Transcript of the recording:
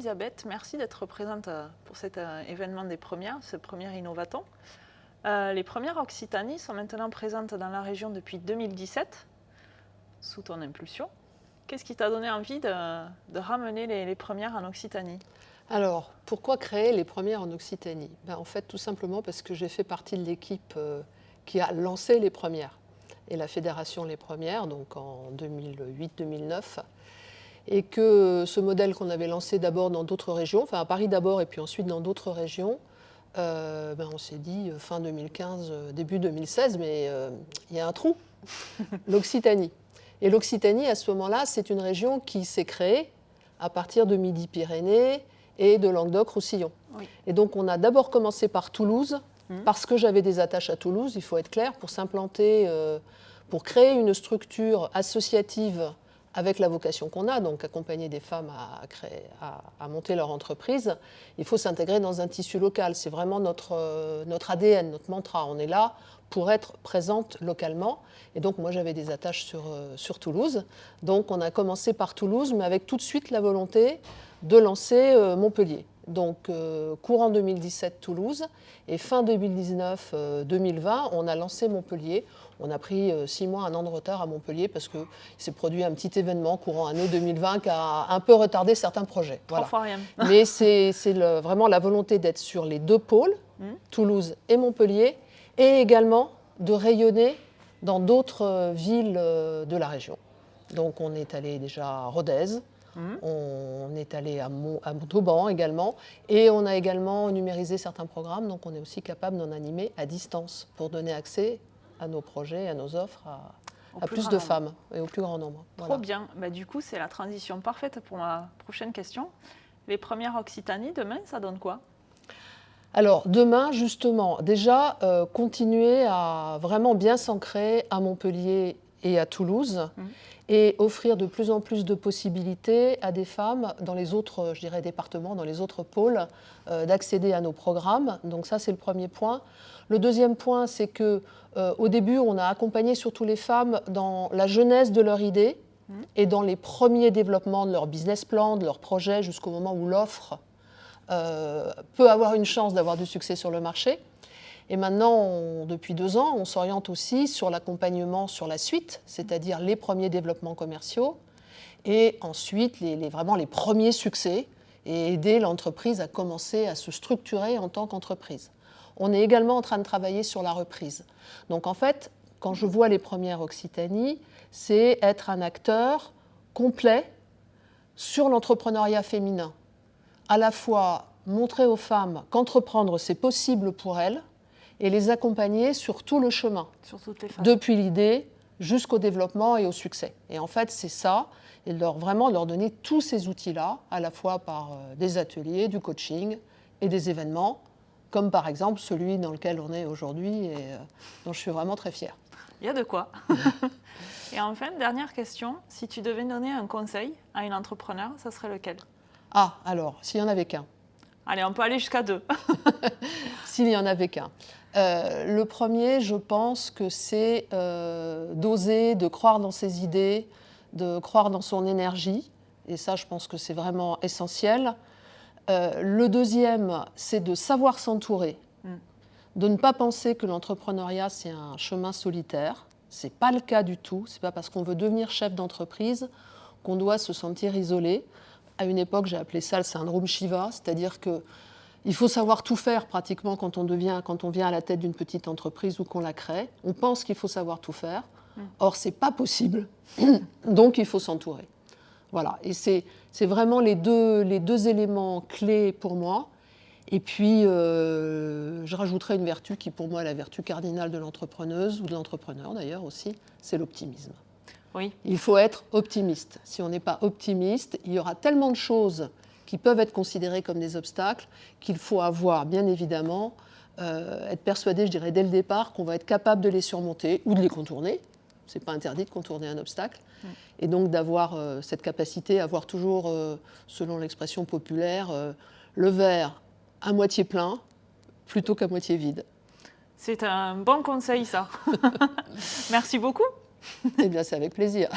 Elisabeth, merci d'être présente pour cet événement des premières, ce premier Innovaton. Les premières Occitanie sont maintenant présentes dans la région depuis 2017, sous ton impulsion. Qu'est-ce qui t'a donné envie de ramener les premières en Occitanie? Alors, pourquoi créer les premières en Occitanie? En fait, tout simplement parce que j'ai fait partie de l'équipe qui a lancé les premières et la fédération Les Premières, donc en 2008-2009. Et que ce modèle qu'on avait lancé d'abord dans d'autres régions, enfin à Paris d'abord et puis ensuite dans d'autres régions, on s'est dit fin 2015, début 2016, mais il y a un trou, l'Occitanie. Et l'Occitanie, à ce moment-là, c'est une région qui s'est créée à partir de Midi-Pyrénées et de Languedoc-Roussillon. Oui. Et donc on a d'abord commencé par Toulouse, parce que j'avais des attaches à Toulouse, il faut être clair, pour s'implanter, pour créer une structure associative avec la vocation qu'on a, donc accompagner des femmes à monter leur entreprise, il faut s'intégrer dans un tissu local. C'est vraiment notre ADN, notre mantra. On est là pour être présente localement. Et donc moi j'avais des attaches sur Toulouse. Donc on a commencé par Toulouse, mais avec tout de suite la volonté de lancer Montpellier. Donc courant 2017 Toulouse et fin 2019-2020 on a lancé Montpellier. On a pris 6 mois, 1 an de retard à Montpellier parce qu'il s'est produit un petit événement courant année 2020 qui a un peu retardé certains projets. Trois fois rien. Mais c'est vraiment la volonté d'être sur les deux pôles, Toulouse et Montpellier, et également de rayonner dans d'autres villes de la région. Donc on est allé déjà à Rodez, on est allé à Montauban également, et on a également numérisé certains programmes, donc on est aussi capable d'en animer à distance pour donner accès à nos projets, à nos offres, à plus de femmes et au plus grand nombre. Trop bien. Du coup, c'est la transition parfaite pour ma prochaine question. Les premières Occitanie, demain, ça donne quoi? Alors, demain, justement, déjà, continuer à vraiment bien s'ancrer à Montpellier et à Toulouse et offrir de plus en plus de possibilités à des femmes dans les autres, je dirais, départements, dans les autres pôles, d'accéder à nos programmes. Donc ça, c'est le premier point. Le deuxième point, c'est que au début, on a accompagné surtout les femmes dans la genèse de leur idée et dans les premiers développements de leur business plan, de leur projet, jusqu'au moment où l'offre peut avoir une chance d'avoir du succès sur le marché. Et maintenant, depuis 2 ans, on s'oriente aussi sur l'accompagnement sur la suite, c'est-à-dire les premiers développements commerciaux et ensuite vraiment les premiers succès et aider l'entreprise à commencer à se structurer en tant qu'entreprise. On est également en train de travailler sur la reprise. Donc en fait, quand je vois les premières Occitanie, c'est être un acteur complet sur l'entrepreneuriat féminin. À la fois montrer aux femmes qu'entreprendre, c'est possible pour elles et les accompagner sur tout le chemin, sur toutes les phases, depuis l'idée jusqu'au développement et au succès. Et en fait, c'est ça, et vraiment leur donner tous ces outils-là, à la fois par des ateliers, du coaching et des événements, comme par exemple celui dans lequel on est aujourd'hui et dont je suis vraiment très fière. Il y a de quoi. Et enfin, dernière question, si tu devais donner un conseil à une entrepreneur, ça serait lequel? Ah, alors, s'il n'y en avait qu'un. Allez, on peut aller jusqu'à 2. S'il n'y en avait qu'un. Le premier, je pense que c'est d'oser, de croire dans ses idées, de croire dans son énergie. Et ça, je pense que c'est vraiment essentiel. Le deuxième, c'est de savoir s'entourer. De ne pas penser que l'entrepreneuriat, c'est un chemin solitaire. Ce n'est pas le cas du tout. Ce n'est pas parce qu'on veut devenir chef d'entreprise qu'on doit se sentir isolé. À une époque, j'ai appelé ça le syndrome Shiva, c'est-à-dire qu'il faut savoir tout faire pratiquement quand on vient à la tête d'une petite entreprise ou qu'on la crée. On pense qu'il faut savoir tout faire. Or, ce n'est pas possible. Donc, il faut s'entourer. Voilà. Et c'est vraiment les deux éléments clés pour moi. Et puis, je rajouterai une vertu qui, pour moi, est la vertu cardinale de l'entrepreneuse, ou de l'entrepreneur d'ailleurs aussi, c'est l'optimisme. Oui. Il faut être optimiste. Si on n'est pas optimiste, il y aura tellement de choses qui peuvent être considérées comme des obstacles qu'il faut avoir, bien évidemment, être persuadé, je dirais, dès le départ, qu'on va être capable de les surmonter ou de les contourner. Ce n'est pas interdit de contourner un obstacle. Et donc d'avoir cette capacité à voir toujours, selon l'expression populaire, le verre à moitié plein plutôt qu'à moitié vide. C'est un bon conseil, ça. Merci beaucoup. Eh bien, c'est avec plaisir.